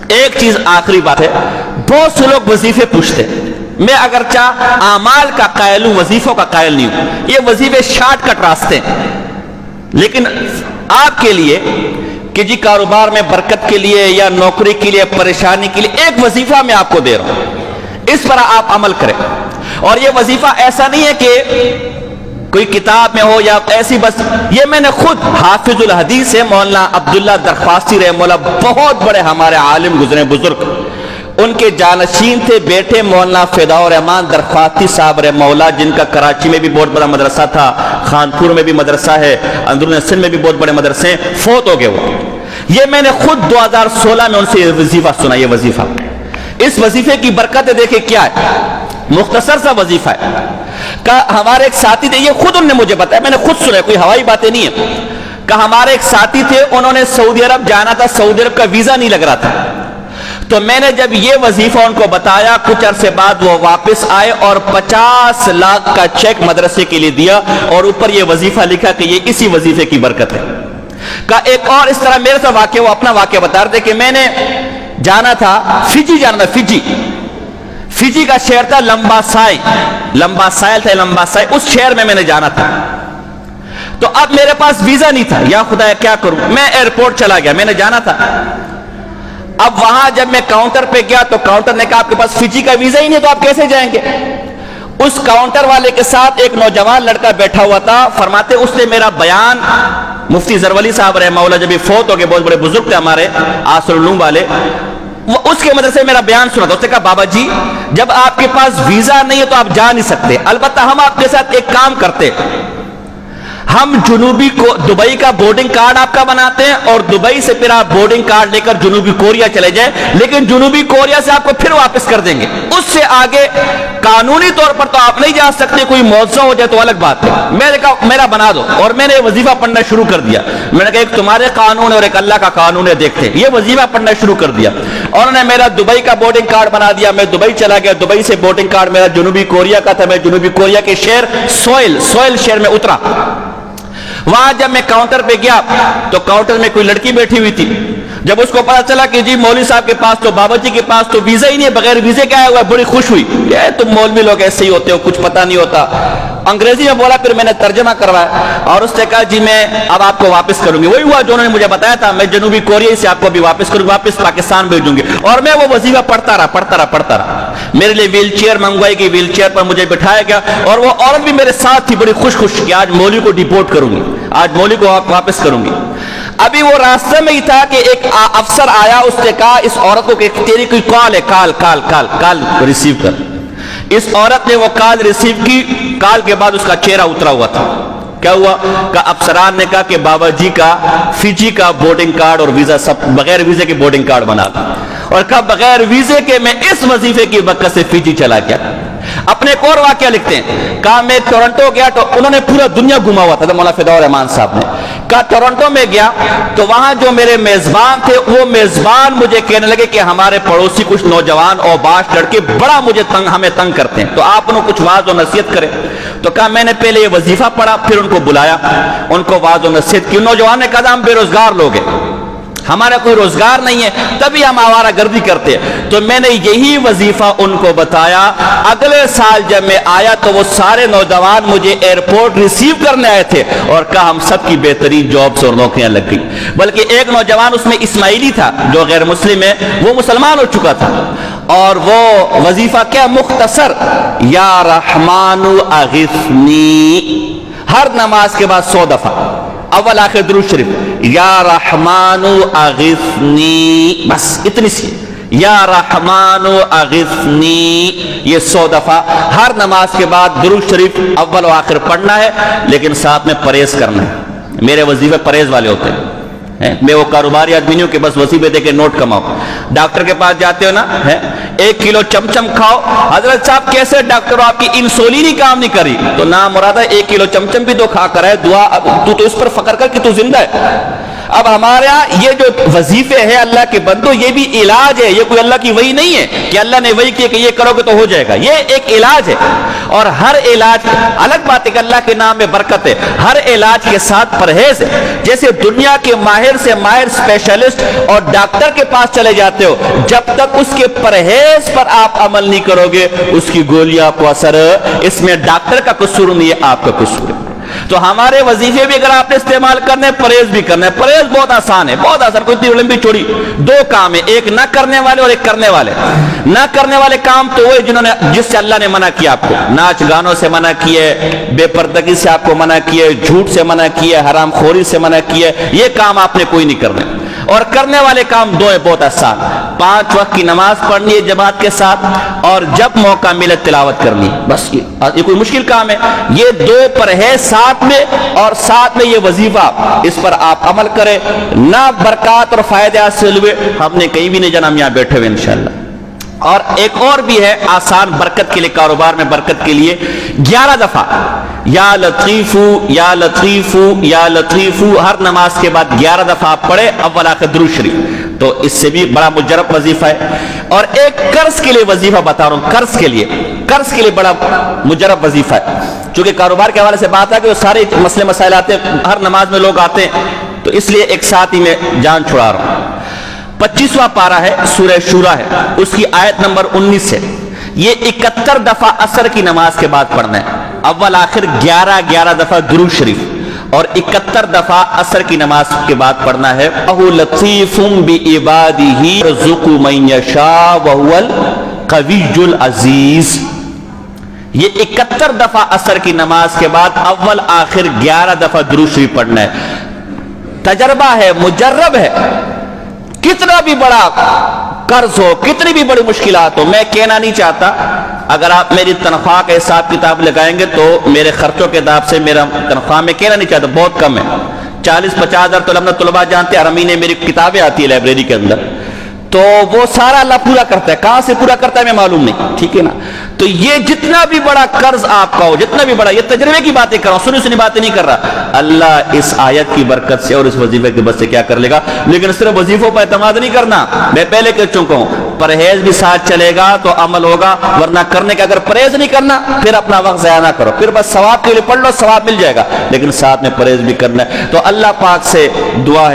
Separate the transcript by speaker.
Speaker 1: ایک چیز آخری بات ہے، بہت سے لوگ وظیفے پوچھتے ہیں، میں اگرچہ اعمال کا قائل ہوں، وظیفوں کا قائل نہیں ہوں، یہ وظیفے شارٹ کٹ راستے ہیں، لیکن آپ کے لیے کہ جی کاروبار میں برکت کے لیے یا نوکری کے لیے پریشانی کے لیے ایک وظیفہ میں آپ کو دے رہا ہوں، اس پر آپ عمل کریں۔ اور یہ وظیفہ ایسا نہیں ہے کہ کوئی کتاب میں ہو یا ایسی، بس یہ میں نے خود حافظ الحدیث ہے مولانا عبداللہ درخواستی رحمہ اللہ، بہت بڑے ہمارے عالم گزرے بزرگ، ان کے جانشین تھے بیٹے مولانا فداء الرحمان درخواستی صاحب رحمہ اللہ، جن کا کراچی میں بھی بہت بڑا مدرسہ تھا، خانپور میں بھی مدرسہ ہے، اندرون سندھ میں بھی بہت بڑے مدرسے ہیں، فوت ہو گئے وہ۔ یہ میں نے خود 2016 میں ان سے یہ وظیفہ سنا، یہ وظیفہ، اس وظیفے کی برکت دیکھیں کیا ہے، مختصر سا وظیفہ ہے کہ ہمارے ایک ساتھی تھے، یہ خود ان نے مجھے بتایا، میں نے خود سنا، کوئی ہوائی باتیں نہیں ہے، کہ ہمارے ایک ساتھی تھے، انہوں نے سعودی عرب جانا تھا، سعودی عرب کا ویزا نہیں لگ رہا تھا، تو میں نے جب یہ وظیفہ ان کو بتایا، کچھ عرصے بعد وہ واپس آئے اور 50 لاکھ کا چیک مدرسے کے لیے دیا، اور اوپر یہ وظیفہ لکھا کہ یہ اسی وظیفے کی برکت ہے۔ کہ ایک اور اس طرح میرے ساتھ واقعہ، وہ اپنا واقعہ بتا رہے تھے کہ میں نے جانا تھا فجی، جانا تھا فجی کا شہر تھا لمبا سائل تھا، لمبا سائل، اس شہر میں نے جانا تھا، تو اب میرے پاس ویزا نہیں تھا، یا خدا کیا کروں، میں ایئرپورٹ چلا گیا، میں نے جانا تھا، اب وہاں جب میں کاؤنٹر پہ گیا تو کاؤنٹر نے کہا آپ کے پاس فجی کا ویزا ہی نہیں تو آپ کیسے جائیں گے؟ اس کاؤنٹر والے کے ساتھ ایک نوجوان لڑکا بیٹھا ہوا تھا، فرماتے اس نے میرا بیان، مفتی زرولی صاحب رحمہ اللہ جب یہ فوت ہو گئے، بہت بڑے بزرگ تھے ہمارے عاصر العلوم والے، وہ اس کے مدرسے میرا بیان سنا تھا، اس نے کہا بابا جی جب آپ کے پاس ویزا نہیں ہے تو آپ جا نہیں سکتے، البتہ ہم آپ کے ساتھ ایک کام کرتے، ہم دبئی کا بورڈنگ کارڈ آپ کا بناتے ہیں، اور دبئی سے پھر آپ بورڈنگ کارڈ لے کر جنوبی کوریا چلے جائیں، لیکن جنوبی کوریا سے آپ کو پھر واپس کر دیں گے، اس سے آگے قانونی طور پر تو آپ نہیں جا سکتے، کوئی معاوضہ ہو جائے تو الگ بات ہے۔ میں نے کہا میرا بنا دو، اور میں نے وظیفہ پڑھنا شروع کر دیا، میں نے کہا ایک تمہارے قانون ہے اور ایک اللہ کا قانون ہے، دیکھتے ہیں، یہ وظیفہ پڑھنا شروع کر دیا، اور انہوں نے میرا دبئی کا بورڈنگ کارڈ بنا دیا، میں دبئی چلا گیا، دبئی سے بورڈنگ کارڈ میرا جنوبی کوریا کا تھا، میں جنوبی کوریا کے شہر سوئل شہر میں اترا، وہاں جب میں کاؤنٹر پہ گیا تو کاؤنٹر میں کوئی لڑکی بیٹھی ہوئی تھی، جب اس کو پتا چلا کہ جی مولوی صاحب کے پاس تو بابا جی کے پاس تو ویزا ہی نہیں ہے، بغیر ویزے کیا ہوا، بڑی خوش ہوئی، یہ تم مولوی لوگ ایسے ہی ہوتے ہو، کچھ پتا نہیں ہوتا، انگریزی میں بولا، پھر میں نے ترجمہ کروایا، اور اس نے کہا جی میں اب آپ کو واپس کروں گی، وہی ہوا جو انہوں نے مجھے بتایا تھا، میں جنوبی کوریا سے آپ کو بھی واپس کروں گی، واپس پاکستان بھیجوں گی، اور میں وہ وظیفہ پڑھتا رہا، میرے لیے ویل چیئر منگوائی گئی، ویل چیئر پر مجھے بٹھایا گیا، اور وہ عورت بھی میرے ساتھ تھی، بڑی خوش کہ آج مولوی کو ڈیپورٹ کروں گی، آج مولوی کو واپس کروں گی۔ ابھی وہ راستے میں ہی تھا کہ ایک افسر آیا، اس نے کہا اس عورت کو کہ تیری کوئی کال ہے، کال ریسیو کر۔ اس عورت نے وہ کال ریسیو کی، کال کے بعد اس کا چہرہ اترا ہوا تھا، کیا ہوا کہ افسران نے کہا کہ بابا جی کا فجی کا بورڈنگ کارڈ اور ویزا سب بغیر ویزے کے بورڈنگ کارڈ بنا دیا، اور کہا بغیر ویزے کے میں اس وظیفے کی برکت سے فجی چلا گیا۔ اپنے ایک اور واقعہ لکھتے ہیں، کہا میں ٹورنٹو گیا تو انہوں نے پورا دنیا گھما ہوا تھا، مولانا فداء الرحمان صاحب نے کہا ٹورنٹو میں گیا تو وہاں جو میرے میزبان تھے، وہ میزبان مجھے کہنے لگے کہ ہمارے پڑوسی کچھ نوجوان اور باش لڑکے بڑا ہمیں تنگ کرتے ہیں، تو آپ انہوں کچھ واعظ و نصیحت کریں، تو کہا میں نے پہلے یہ وظیفہ پڑھا، پھر ان کو بلایا، ان کو واعظ و نصیحت کی، نوجوان نے کہا ہم بے روزگار لوگ ہیں، ہمارا کوئی روزگار نہیں ہے، تبھی ہم آوارہ گردی کرتے ہیں، تو میں نے یہی وظیفہ ان کو بتایا۔ اگلے سال جب میں آیا تو وہ سارے نوجوان مجھے ایئرپورٹ ریسیو کرنے آئے تھے، اور کہا ہم سب کی بہترین جابز اور نوکریاں لگ گئی، بلکہ ایک نوجوان اس میں اسماعیلی تھا جو غیر مسلم ہے، وہ مسلمان ہو چکا تھا، اور وہ وظیفہ کیا مختصر، یا رحمان اغثنی، ہر نماز کے بعد 100 دفعہ اول آخر درود شریف، یا رحمان اغثنی، بس اتنی سی، یا رحمان اغثنی، یہ 100 دفعہ ہر نماز کے بعد درود شریف اول و آخر پڑھنا ہے، لیکن ساتھ میں پرہیز کرنا ہے، میرے وظیفے پرہیز والے ہوتے ہیں، میں وہ کاروباری آدمی نہیں ہوں کہ بس وظیفے دے کے نوٹ کماؤ، ڈاکٹر کے پاس جاتے ہو نا، 1 کلو چمچم کھاؤ، حضرت صاحب کیسے ڈاکٹر آپ کی انسولین ہی کام نہیں کری، تو نام مراد ہے 1 کلو چمچم بھی تو کھا کر ہے، دعا تو اس پر فخر کر کہ تو زندہ ہے۔ اب ہمارے ہاں یہ جو وظیفے ہیں اللہ کے بندو، یہ بھی علاج ہے، یہ کوئی اللہ کی وحی نہیں ہے کہ اللہ نے وحی کیا کہ یہ کرو گے تو ہو جائے گا، یہ ایک علاج ہے، اور ہر علاج الگ بات ہے کہ اللہ کے نام میں برکت ہے، ہر علاج کے ساتھ پرہیز ہے، جیسے دنیا کے ماہر ماہر سے ماہر اسپیشلسٹ اور ڈاکٹر کے پاس چلے جاتے ہو، جب تک اس کے پرہیز پر آپ عمل نہیں کرو گے اس کی گولیاں کو اثر، اس میں ڈاکٹر کا قصور نہیں ہے، آپ کا قصور ہے۔ تو ہمارے وظیفے بھی اگر آپ نے استعمال کرنے، پرہیز بھی کرنا ہے۔ پرہیز بہت آسان ہے، بہت آسان، کوئی اتنی لمبی چوڑی دو کام ہے، ایک نہ کرنے والے اور ایک کرنے والے۔ نہ کرنے والے کام تو وہ جنہوں نے، جس سے اللہ نے منع کیا آپ کو، ناچ گانوں سے منع کیے، بے پردگی سے آپ کو منع کیے، جھوٹ سے منع کیے، حرام خوری سے منع کیے، یہ کام آپ نے کوئی نہیں کرنے۔ اور کرنے والے کام دو ہیں، بہت آسان، 5 وقت کی نماز پڑھنی ہے جماعت کے ساتھ، اور جب موقع ملے تلاوت کرنی، بس یہ کوئی مشکل کام ہے۔ یہ دو پر ہے ساتھ میں، اور ساتھ میں یہ وظیفہ، اس پر آپ عمل کریں، نہ برکات اور فائدے حاصل ہوئے ہم نے کہیں بھی نہیں جانا، ہم یہاں بیٹھے ہوئے انشاءاللہ۔ اور ایک اور بھی ہے آسان برکت کے لیے، کاروبار میں برکت کے لیے، 11 دفعہ یا لطیفو یا لطیفو یا لطیفو ہر نماز کے بعد 11 دفعہ آپ پڑھے، اول آخر درود شریف، تو اس سے بھی بڑا مجرب وظیفہ ہے۔ اور ایک قرض کے لیے وظیفہ بتا رہا ہوں، قرض کے لیے بڑا مجرب وظیفہ ہے، چونکہ کاروبار کے حوالے سے بات ہے کہ وہ سارے مسئلے مسائل آتے ہیں، ہر نماز میں لوگ آتے ہیں، تو اس لیے ایک ساتھ ہی میں جان چھڑا رہا ہوں۔ 25واں پارہ ہے، سورہ شورا ہے، اس کی آیت نمبر 19 ہے۔ یہ 71 دفعہ عصر کی نماز کے بعد پڑھنا ہے، اول آخر 11 دفعہ درود شریف، اور 71 دفعہ عصر کی نماز کے بعد پڑھنا ہے، اَهُ لَطِيفٌ بِعِبَادِهِ يَرْزُقُ مَن يَشَاءُ وَهُوَ الْقَوِيُّ الْعَزِيزُ۔ یہ 71 دفعہ عصر کی نماز کے بعد اول آخر 11 دفعہ درود شریف پڑھنا ہے۔ تجربہ ہے، مجرب ہے، کتنا بھی بڑا قرض ہو، کتنی بھی بڑی مشکلات ہو، میں کہنا نہیں چاہتا، اگر آپ میری تنخواہ کا حساب کتاب لگائیں گے تو میرے خرچوں کے حساب سے میرا تنخواہ میں کہنا نہیں چاہتا بہت کم ہے، 40-50 ہزار تو لمحہ طلباء جانتے ہیں، ہر مہینے میری کتابیں آتی ہے لائبریری کے اندر، تو وہ سارا اللہ پورا کرتا ہے، کہاں سے پورا کرتا ہے میں معلوم نہیں، ٹھیک ہے نا۔ تو یہ جتنا بھی بڑا قرض آپ کا ہو، جتنا بھی بڑا، یہ تجربے کی باتیں کر رہا ہوں، سنی باتیں نہیں کر رہا، اللہ اس آیت کی برکت سے اور اس وظیفے کی برکت سے کیا کر لے گا۔ لیکن صرف وظیفوں پر اعتماد نہیں کرنا، میں پہلے کہہ چکا ہوں، پرہیز بھی ساتھ چلے گا تو عمل ہوگا، ورنہ کرنے کا اگر پرہیز نہیں کرنا پھر اپنا وقت ضائع نہ کرو، پھر بس ثواب کے لیے پڑھ لو، ثواب مل جائے گا، لیکن ساتھ میں پرہیز بھی کرنا ہے۔ تو اللہ پاک سے دعا ہے